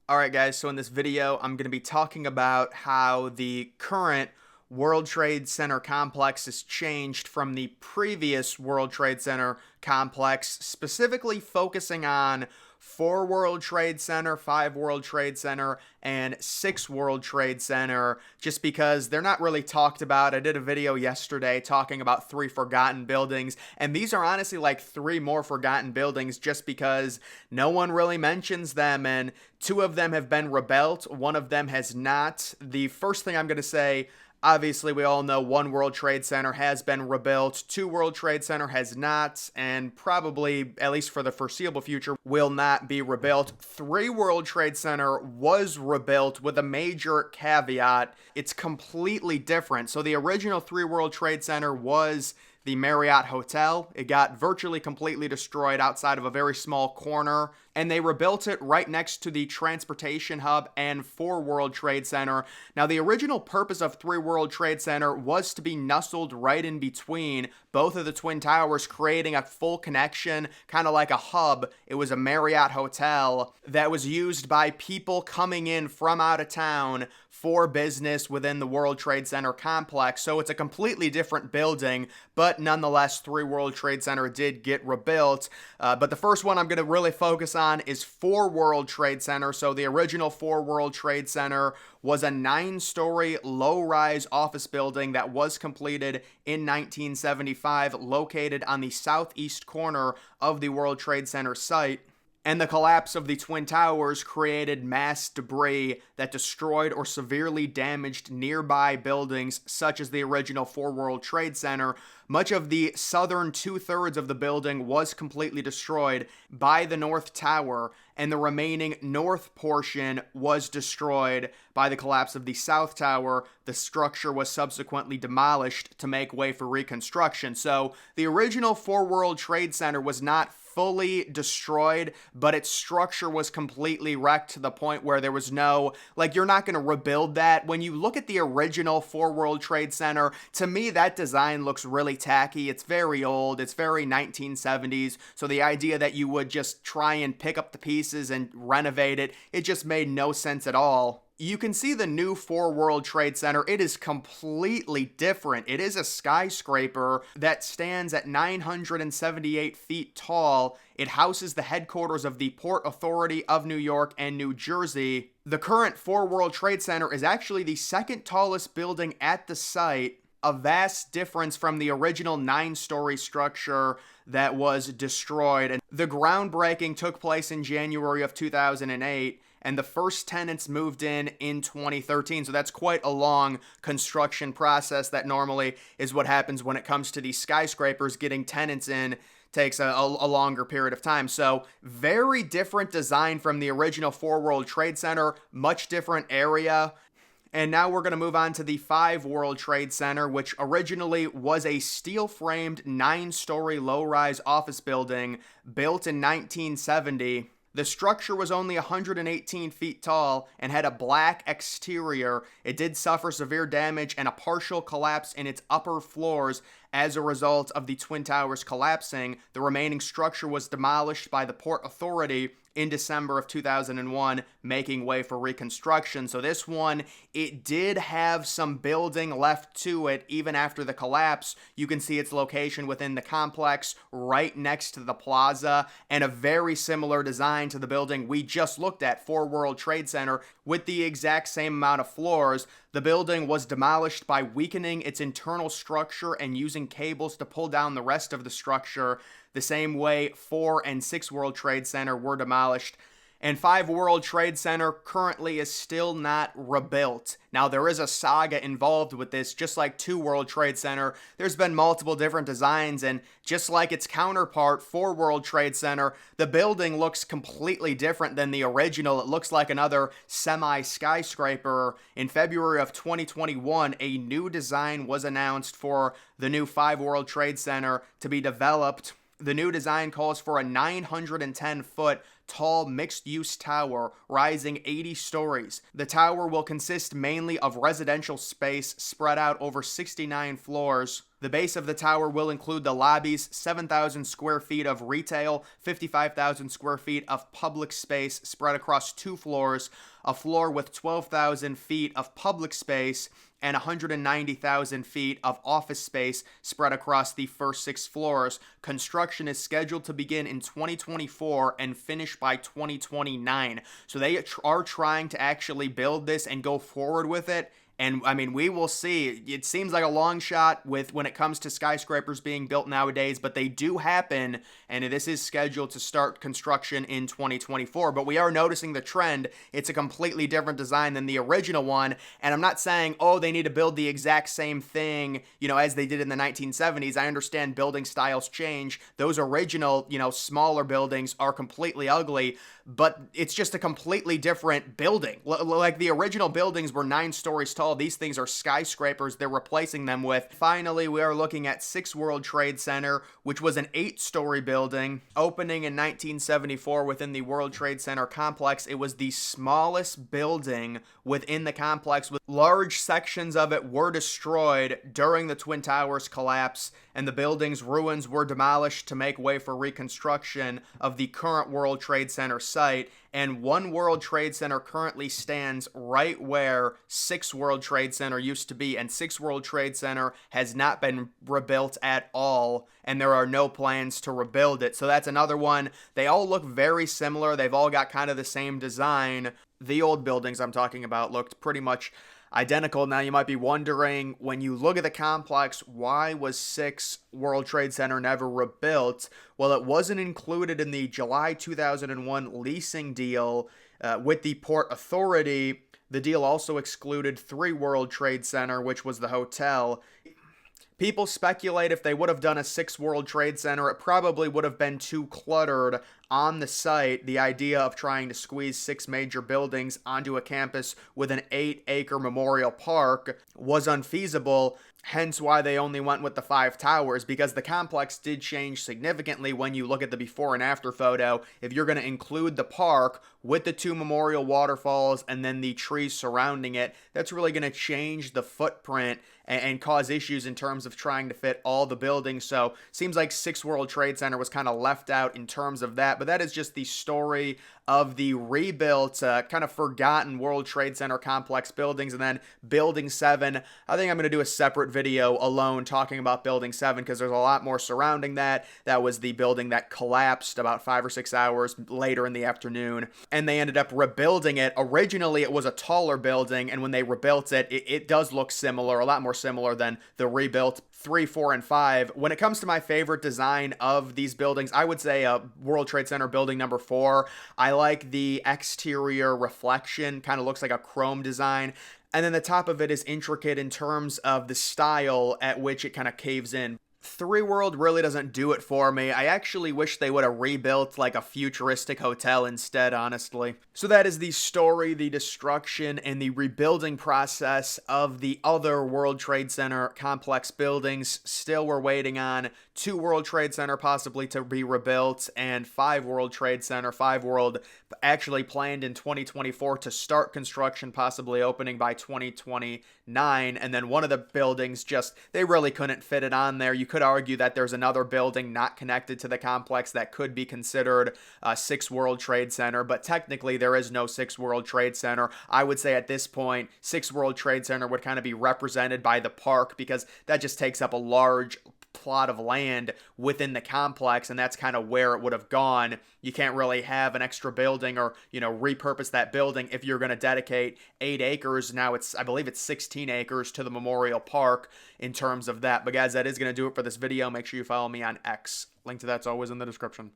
Alright guys, so in this video I'm going to be talking about how the current World Trade Center complex has changed from the previous World Trade Center complex, specifically focusing on 4 World Trade Center, 5 World Trade Center, and 6 World Trade Center, just because they're not really talked about. I did a video yesterday talking about 3 forgotten buildings, and these are honestly like 3 more forgotten buildings just because no one really mentions them, and 2 of them have been rebuilt, 1 of them has not. The first thing I'm going to say, obviously, we all know 1 World Trade Center has been rebuilt, 2 World Trade Center has not, and probably, at least for the foreseeable future, will not be rebuilt. 3 World Trade Center was rebuilt with a major caveat. It's completely different. So the original 3 World Trade Center was the Marriott Hotel. It got virtually completely destroyed outside of a very small corner, and they rebuilt it right next to the transportation hub and 4 World Trade Center. Now, the original purpose of 3 World Trade Center was to be nestled right in between both of the Twin Towers, creating a full connection, kind of like a hub. It was a Marriott Hotel that was used by people coming in from out of town for business within the World Trade Center complex. So it's a completely different building, but nonetheless, 3 World Trade Center did get rebuilt. But the first one I'm going to really focus on is 4 World Trade Center. So the original 4 World Trade Center was a 9-story low-rise office building that was completed in 1975, located on the southeast corner of the World Trade Center site. And the collapse of the Twin Towers created mass debris that destroyed or severely damaged nearby buildings, such as the original 4 World Trade Center. Much of the southern 2/3 of the building was completely destroyed by the North Tower, and the remaining north portion was destroyed by the collapse of the South Tower. The structure was subsequently demolished to make way for reconstruction. So the original 4 World Trade Center was not fully destroyed, but its structure was completely wrecked to the point where there was no, you're not going to rebuild that. When you look at the original 4 World Trade Center, to me, that design looks really tacky. It's very old. It's very 1970s. So the idea that you would just try and pick up the pieces and renovate it, it just made no sense at all. You can see the new 4 World Trade Center. It is completely different. It is a skyscraper that stands at 978 feet tall. It houses the headquarters of the Port Authority of New York and New Jersey. The current 4 World Trade Center is actually the second tallest building at the site, a vast difference from the original 9-story structure that was destroyed. And the groundbreaking took place in January of 2008. And the first tenants moved in 2013. So that's quite a long construction process. That normally is what happens when it comes to these skyscrapers. Getting tenants in takes a longer period of time. So very different design from the original 4 World Trade Center, much different area. And now we're going to move on to the 5 World Trade Center, which originally was a steel-framed 9-story low-rise office building built in 1970. The structure was only 118 feet tall and had a black exterior. It did suffer severe damage and a partial collapse in its upper floors as a result of the Twin Towers collapsing. The remaining structure was demolished by the Port Authority in December of 2001, making way for reconstruction. So this one, it did have some building left to it even after the collapse. You can see its location within the complex right next to the plaza, and a very similar design to the building we just looked at, 4 World Trade Center, with the exact same amount of floors. The building was demolished by weakening its internal structure and using cables to pull down the rest of the structure, the same way 4 and 6 World Trade Center were demolished. And 5 World Trade Center currently is still not rebuilt. Now, there is a saga involved with this, just like 2 World Trade Center. There's been multiple different designs, and just like its counterpart, 4 World Trade Center, the building looks completely different than the original. It looks like another semi-skyscraper. In February of 2021, a new design was announced for the new 5 World Trade Center to be developed. The new design calls for a 910-foot tall mixed-use tower rising 80 stories. The tower will consist mainly of residential space spread out over 69 floors. The base of the tower will include the lobbies, 7,000 square feet of retail, 55,000 square feet of public space spread across 2 floors, a floor with 12,000 feet of public space, and 190,000 feet of office space spread across the first 6 floors. Construction is scheduled to begin in 2024 and finish by 2029. So they are trying to actually build this and go forward with it. And I mean, we will see. It seems like a long shot with when it comes to skyscrapers being built nowadays, but they do happen, and this is scheduled to start construction in 2024. But we are noticing the trend. It's a completely different design than the original one. And I'm not saying, oh, they need to build the exact same thing, as they did in the 1970s. I understand building styles change. Those original, smaller buildings are completely ugly, but it's just a completely different building. Like the original buildings were 9 stories tall. These things are skyscrapers they're replacing them with. Finally, we are looking at 6 World Trade Center, which was an 8-story building. Opening in 1974 within the World Trade Center complex, it was the smallest building within the complex, with large sections of it were destroyed during the Twin Towers collapse, and the building's ruins were demolished to make way for reconstruction of the current World Trade Center site. And 1 World Trade Center currently stands right where 6 World Trade Center used to be, and 6 World Trade Center has not been rebuilt at all, and there are no plans to rebuild it. So that's another one. They all look very similar. They've all got kind of the same design. The old buildings I'm talking about looked pretty much identical. Now you might be wondering, when you look at the complex, why was 6 World Trade Center never rebuilt? Well, it wasn't included in the July 2001 leasing deal with the Port Authority. The deal also excluded 3 World Trade Center, which was the hotel. People speculate if they would have done a 6 World Trade Center, it probably would have been too cluttered on the site. The idea of trying to squeeze 6 major buildings onto a campus with an 8-acre memorial park was unfeasible, hence why they only went with the 5 towers, because the complex did change significantly when you look at the before and after photo. If you're going to include the park with the 2 memorial waterfalls and then the trees surrounding it, that's really going to change the footprint and cause issues in terms of trying to fit all the buildings. So seems like 6 World Trade Center was kind of left out in terms of that. But that is just the story of the rebuilt, kind of forgotten World Trade Center complex buildings. And then Building 7, I think I'm going to do a separate video alone talking about Building 7, because there's a lot more surrounding that. That was the building that collapsed about 5 or 6 hours later in the afternoon, and they ended up rebuilding it. Originally, it was a taller building, and when they rebuilt it, it does look similar, a lot more similar than the rebuilt 3, 4, and 5. When it comes to my favorite design of these buildings, I would say World Trade Center building number 4. I like the exterior reflection, kind of looks like a chrome design. And then the top of it is intricate in terms of the style at which it kind of caves in. 3 World really doesn't do it for me. I actually wish they would have rebuilt like a futuristic hotel instead, honestly. So that is the story, the destruction, and the rebuilding process of the other World Trade Center complex buildings. Still, we're waiting on 2 World Trade Center possibly to be rebuilt, and 5 World Trade Center. 5 World actually planned in 2024 to start construction, possibly opening by 2029. And then one of the buildings they really couldn't fit it on there. You could argue that there's another building not connected to the complex that could be considered a 6 World Trade Center, but technically there is no 6 World Trade Center. I would say at this point, 6 World Trade Center would kind of be represented by the park, because that just takes up a large plot of land within the complex, and that's kind of where it would have gone. You can't really have an extra building or, repurpose that building if you're going to dedicate 8 acres. Now I believe it's 16 acres to the memorial park in terms of that. But guys, that is going to do it for this video. Make sure you follow me on X. Link to that's always in the description.